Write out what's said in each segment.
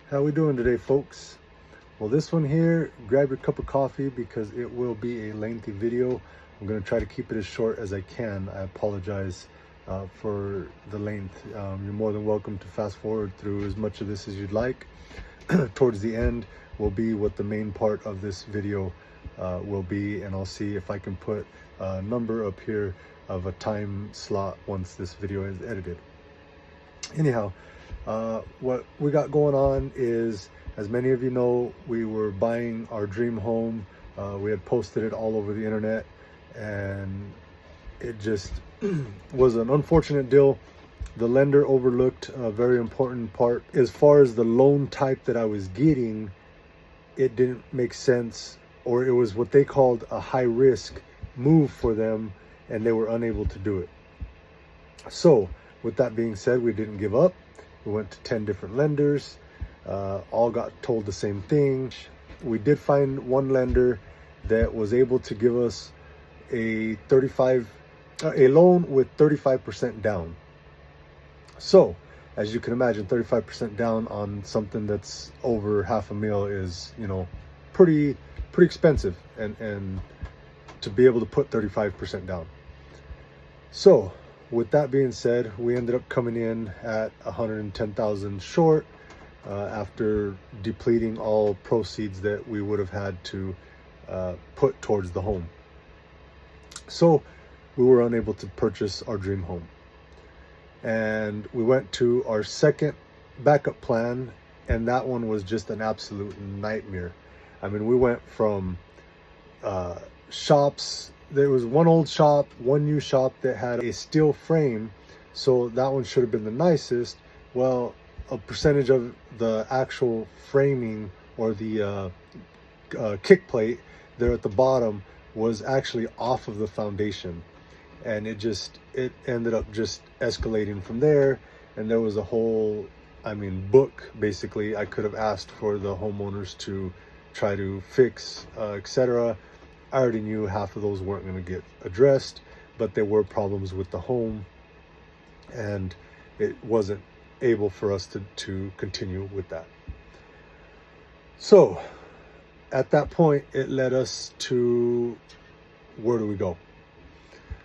How we doing today, folks? Well, this one here, grab your cup of coffee because it will be a lengthy video. I'm going to try to keep it as short as I can. I apologize for the length. You're more than welcome to fast forward through as much of this as you'd like. Towards the end will be what the main part of this video will be, and I'll see if I can put a number up here of a time slot once this video is edited. Anyhow, what we got going on is, as many of you know, we were buying our dream home. We had posted it all over the internet, and it just was an unfortunate deal. The lender overlooked a very important part. As far as the loan type that I was getting, it didn't make sense, or it was what they called a high risk move for them, and they were unable to do it. So with that being said, we didn't give up. We went to 10 different lenders, all got told the same thing. We did find one lender that was able to give us a loan with 35% down. So as you can imagine, 35% down on something that's over $500,000 is, pretty expensive, and to be able to put 35% down. So with that being said, we ended up coming in at 110,000 short after depleting all proceeds that we would have had to put towards the home. So we were unable to purchase our dream home, and we went to our second backup plan, and that one was just an absolute nightmare. I mean, we went from shops. There was one old shop, one new shop that had a steel frame, so that one should have been the nicest. Well, a percentage of the actual framing, or the kick plate there at the bottom, was actually off of the foundation, and it ended up just escalating from there. And there was a whole, book basically I could have asked for the homeowners to try to fix, etc. I already knew half of those weren't going to get addressed, but there were problems with the home, and it wasn't able for us to continue with that. So at that point, it led us to, where do we go?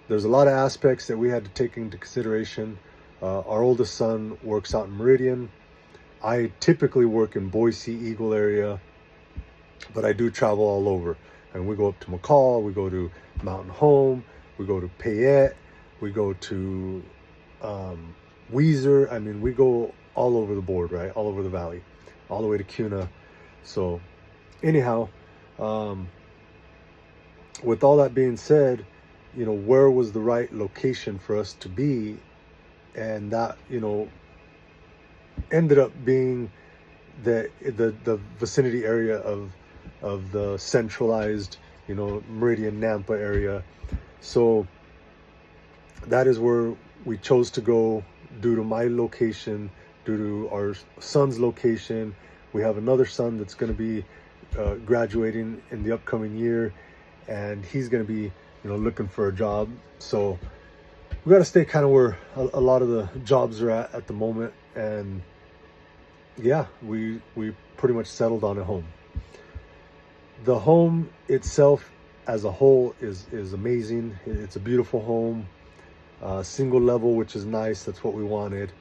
There's a lot of aspects that we had to take into consideration. Our oldest son works out in Meridian. I typically work in Boise, Eagle area, but I do travel all over. And we go up to McCall, we go to Mountain Home, we go to Payette, we go to Weiser. We go all over the board, right? All over the valley, all the way to Kuna. So anyhow, with all that being said, where was the right location for us to be? And that, ended up being the vicinity area of the centralized, Meridian, Nampa area. So that is where we chose to go, due to my location, due to our son's location. We have another son that's going to be graduating in the upcoming year, and he's going to be, looking for a job. So we got to stay kind of where a lot of the jobs are at the moment. And yeah, we pretty much settled on a home. The home itself as a whole is amazing. It's a beautiful home, single level, which is nice. That's what we wanted.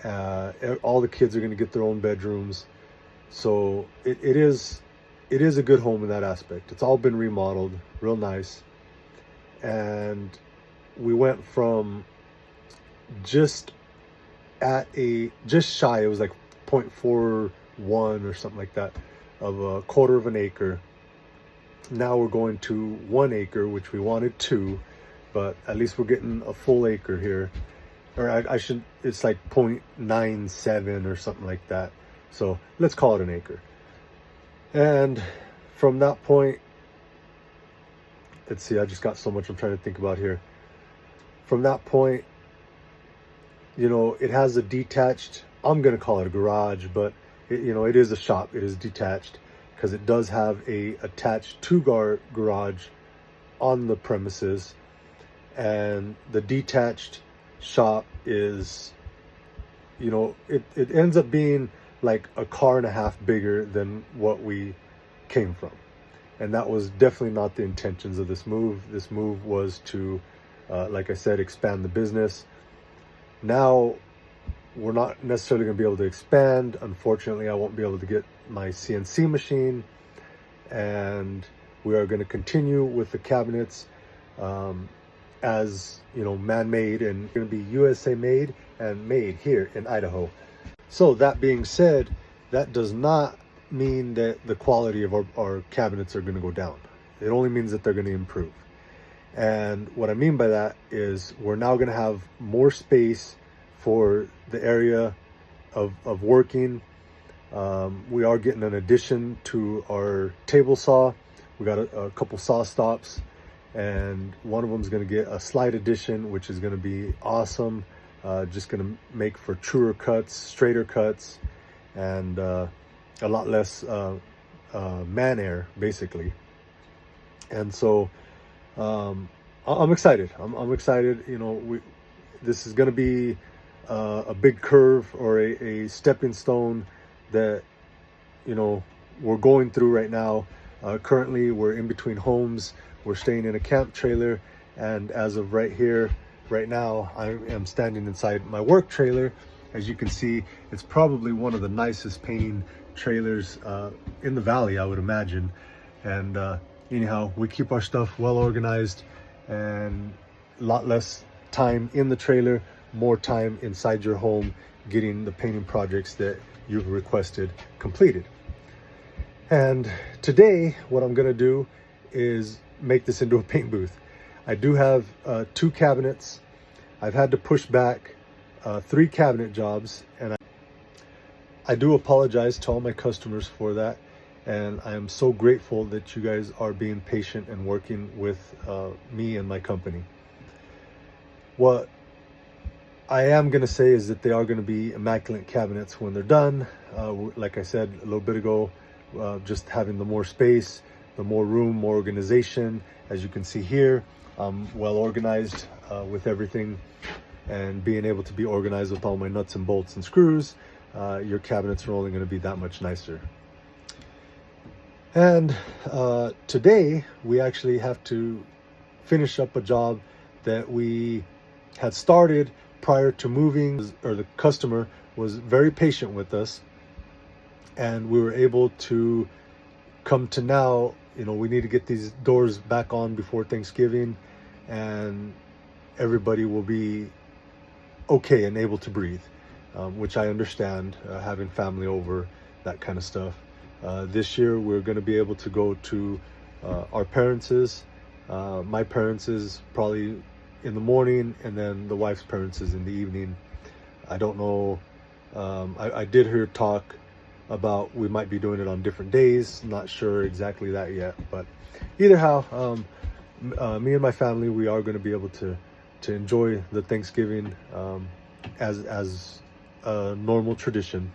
All the kids are going to get their own bedrooms. So it is a good home in that aspect. It's all been remodeled, real nice. And we went from just shy, it was like 0.41 or something like that, of a quarter of an acre. Now we're going to 1 acre, which we wanted 2, but at least we're getting a full acre here. Or it's like 0.97 or something like that. So let's call it an acre. And from that point, let's see, I just got so much I'm trying to think about here. From that point, it has a detached, I'm going to call it a garage, but it is a shop. It is detached, because it does have a attached garage on the premises. And the detached shop is, it ends up being like a car and a half bigger than what we came from. And that was definitely not the intentions of this move. This move was to, like I said, expand the business. Now, we're not necessarily going to be able to expand. Unfortunately, I won't be able to get my CNC machine. And we are going to continue with the cabinets as, you know, man-made, and going to be USA made and made here in Idaho. So that being said, that does not mean that the quality of our cabinets are going to go down. It only means that they're going to improve. And what I mean by that is we're now going to have more space for the area of working. We are getting an addition to our table saw. We got a couple saw stops, and one of them is going to get a slide addition, which is going to be awesome. Just going to make for truer cuts, straighter cuts, and a lot less man air, basically. And so I'm excited. I'm excited. You know, this is going to be a big curve, or a stepping stone that, you know, we're going through right now. Currently, we're in between homes. We're staying in a camp trailer, and as of right now, I am standing inside my work trailer. As you can see, it's probably one of the nicest painting trailers in the valley, I would imagine. And anyhow, we keep our stuff well organized, and a lot less time in the trailer, more time inside your home, getting the painting projects that you've requested completed. And today, what I'm gonna do is make this into a paint booth. I do have 2 cabinets. I've had to push back 3 cabinet jobs, and I do apologize to all my customers for that. And I am so grateful that you guys are being patient and working with me and my company. What I am going to say is that they are going to be immaculate cabinets when they're done. Like I said a little bit ago, just having the more space, the more room, more organization. As you can see here, I'm well organized with everything, and being able to be organized with all my nuts and bolts and screws, your cabinets are only going to be that much nicer. And today we actually have to finish up a job that we had started prior to moving, or the customer was very patient with us, and we were able to come to now, you know, we need to get these doors back on before Thanksgiving, and everybody will be okay and able to breathe, which I understand, having family over, that kind of stuff. This year we're going to be able to go to our parents'. My parents' is probably in the morning, and then the wife's parents' is in the evening. I don't know. I did hear talk about we might be doing it on different days. Not sure exactly that yet, but either how, me and my family, we are going to be able to enjoy the Thanksgiving as a normal tradition.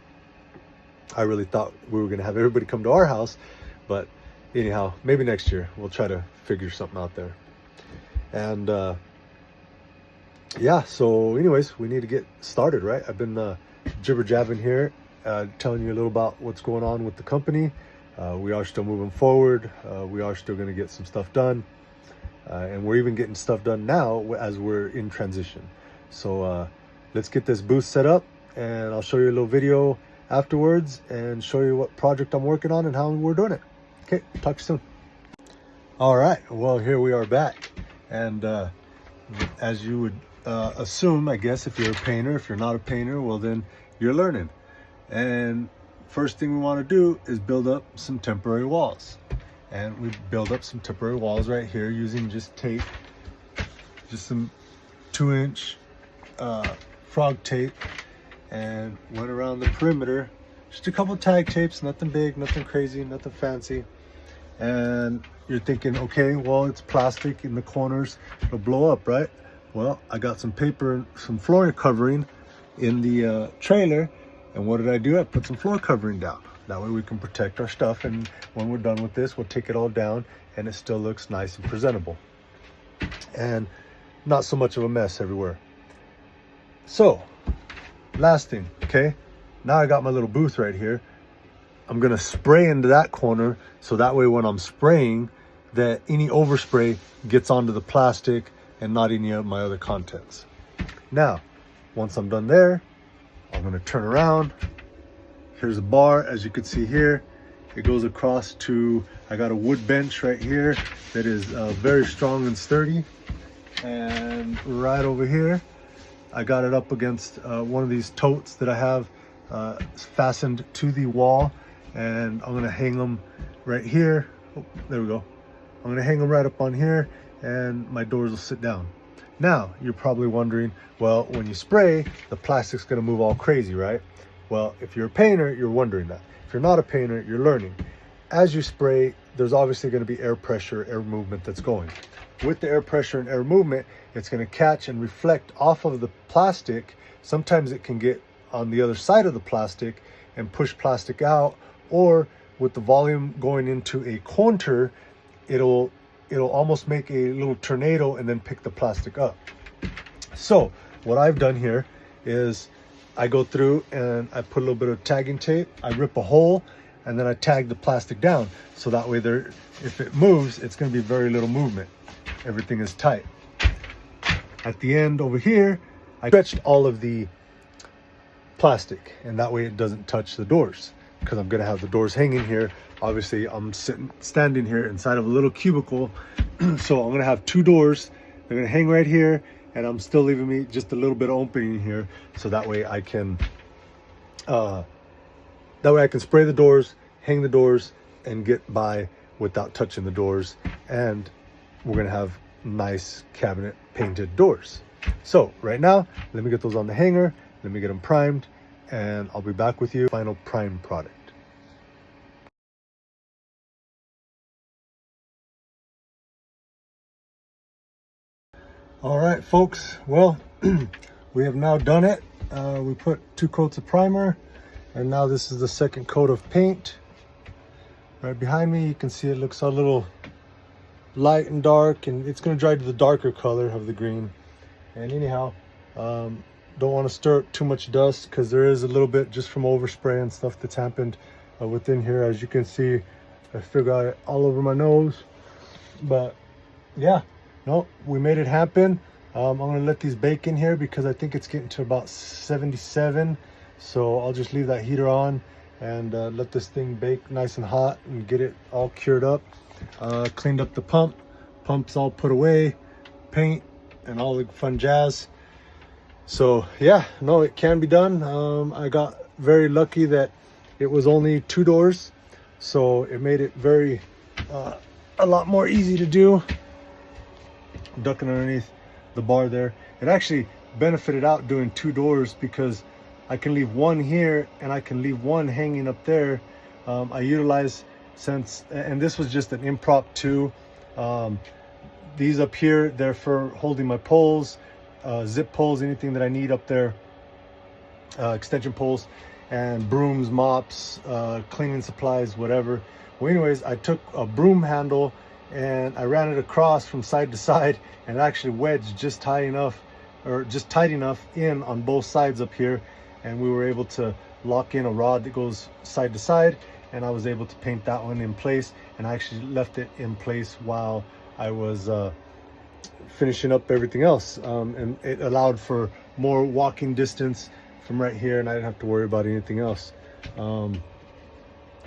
I really thought we were going to have everybody come to our house, but anyhow, maybe next year we'll try to figure something out there. And yeah, so anyways, we need to get started, right? I've been jibber jabbing here, telling you a little about what's going on with the company. We are still moving forward. We are still going to get some stuff done, and we're even getting stuff done now as we're in transition. So let's get this booth set up, and I'll show you a little video afterwards and show you what project I'm working on and how we're doing it. Okay, talk to you soon. All right, well, here we are back, and as you would assume, I guess, if you're a painter, if you're not a painter, well, then you're learning. And first thing we want to do is build up some temporary walls, and we build up some temporary walls right here using just tape, just some 2-inch frog tape, and went around the perimeter, just a couple tag tapes, nothing big, nothing crazy, nothing fancy. And you're thinking, okay, well, it's plastic in the corners, it'll blow up, right? Well, I got some paper and some floor covering in the trailer, and what did I do? I put some floor covering down. That way we can protect our stuff, and when we're done with this, we'll take it all down and it still looks nice and presentable, and not so much of a mess everywhere. So last thing, okay, Now I got my little booth right here. I'm gonna spray into that corner, so that way when I'm spraying, that any overspray gets onto the plastic and not any of my other contents. Now, once I'm done there, I'm gonna turn around. Here's a bar, as you can see here. It goes across to, I got a wood bench right here that is very strong and sturdy. And right over here, I got it up against one of these totes that I have fastened to the wall. And I'm gonna hang them right here. Oh, there we go. I'm gonna hang them right up on here and my doors will sit down. Now, you're probably wondering, well, when you spray, the plastic's gonna move all crazy, right? Well, if you're a painter, you're wondering that. If you're not a painter, you're learning. As you spray, there's obviously gonna be air pressure, air movement that's going. With the air pressure and air movement, it's gonna catch and reflect off of the plastic. Sometimes it can get on the other side of the plastic and push plastic out, or with the volume going into a contour, it'll almost make a little tornado and then pick the plastic up. So what I've done here is I go through and I put a little bit of tagging tape, I rip a hole, and then I tag the plastic down. So that way there, if it moves, it's gonna be very little movement. Everything is tight. At the end over here, I stretched all of the plastic, and that way it doesn't touch the doors, because I'm gonna have the doors hanging here. Obviously I'm standing here inside of a little cubicle. So I'm gonna have two doors. They're gonna hang right here, and I'm still leaving me just a little bit of opening here, so that way I can spray the doors, hang the doors, and get by without touching the doors. And we're gonna have nice cabinet painted doors. So right now, let me get those on the hanger, let me get them primed, and I'll be back with you. Final prime product. All right, folks, well, we have now done it. We put 2 coats of primer, and now this is the second coat of paint. Right behind me, you can see it looks a little light and dark, and it's going to dry to the darker color of the green. And anyhow, don't want to stir up too much dust, because there is a little bit just from overspray and stuff that's happened within here. As you can see, I still got it all over my nose. But yeah, no, we made it happen. I'm gonna let these bake in here because I think it's getting to about 77. So I'll just leave that heater on and let this thing bake nice and hot and get it all cured up. Cleaned up the pump's all put away, paint and all the fun jazz. So yeah, no, it can be done. I got very lucky that it was only 2 doors, so it made it very a lot more easy to do. Ducking underneath the bar there, it actually benefited out doing 2 doors, because I can leave one here and I can leave one hanging up there. I utilize, and this was just an impromptu, these up here, they're for holding my poles, zip poles, anything that I need up there, extension poles, and brooms, mops, cleaning supplies, whatever. Well, anyways, I took a broom handle and I ran it across from side to side, and actually wedged just tight enough in on both sides up here, and we were able to lock in a rod that goes side to side, and I was able to paint that one in place. And I actually left it in place while I was finishing up everything else, and it allowed for more walking distance from right here, and I didn't have to worry about anything else. I'm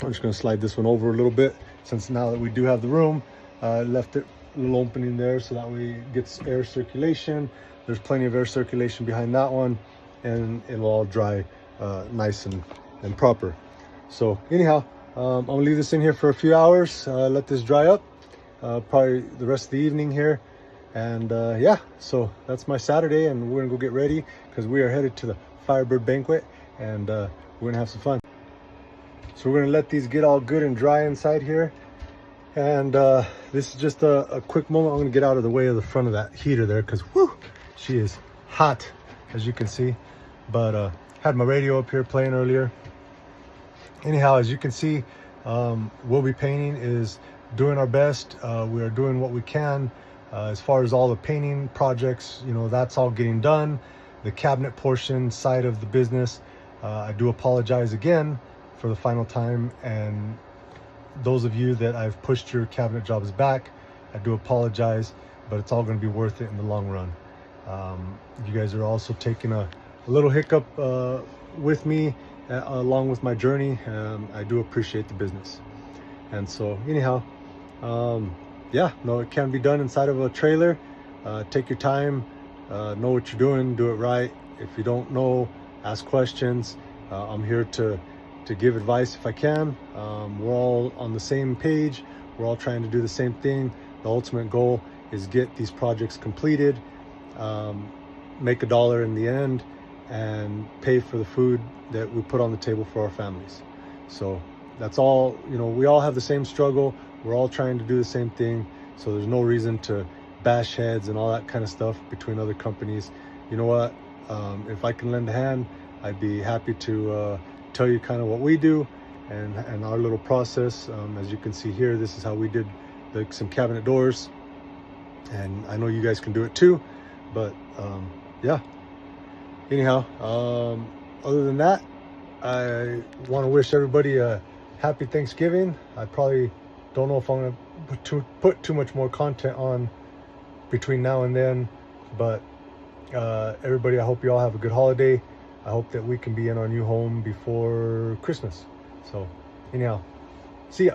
just going to slide this one over a little bit, since now that we do have the room. Left it a little opening there, so that way it gets air circulation. There's plenty of air circulation behind that one, and it'll all dry nice and proper. So anyhow, I'm gonna leave this in here for a few hours, let this dry up, probably the rest of the evening here. And yeah, so that's my Saturday, and we're gonna go get ready because we are headed to the Firebird banquet, and we're gonna have some fun. So we're gonna let these get all good and dry inside here. And this is just a quick moment. I'm gonna get out of the way of the front of that heater there, because whoo, she is hot, as you can see. But had my radio up here playing earlier. Anyhow, as you can see, we'll be painting, is doing our best. We are doing what we can. As far as all the painting projects, you know, that's all getting done. The cabinet portion side of the business, I do apologize again for the final time, and those of you that I've pushed your cabinet jobs back, I do apologize, but it's all going to be worth it in the long run. You guys are also taking a little hiccup with me along with my journey. I do appreciate the business. And so anyhow, yeah, no, it can be done inside of a trailer. Take your time, know what you're doing, do it right. If you don't know, ask questions. I'm here to give advice if I can. We're all on the same page. We're all trying to do the same thing. The ultimate goal is get these projects completed, make $1 in the end, and pay for the food that we put on the table for our families. So that's all, you know, we all have the same struggle. We're all trying to do the same thing. So there's no reason to bash heads and all that kind of stuff between other companies. You know what? If I can lend a hand, I'd be happy to tell you kind of what we do and our little process. As you can see here, this is how we did some cabinet doors. And I know you guys can do it too, but yeah. Anyhow, other than that, I want to wish everybody a happy Thanksgiving. I probably don't know if I'm going to put too much more content on between now and then, but everybody, I hope you all have a good holiday. I hope that we can be in our new home before Christmas. So anyhow, see ya.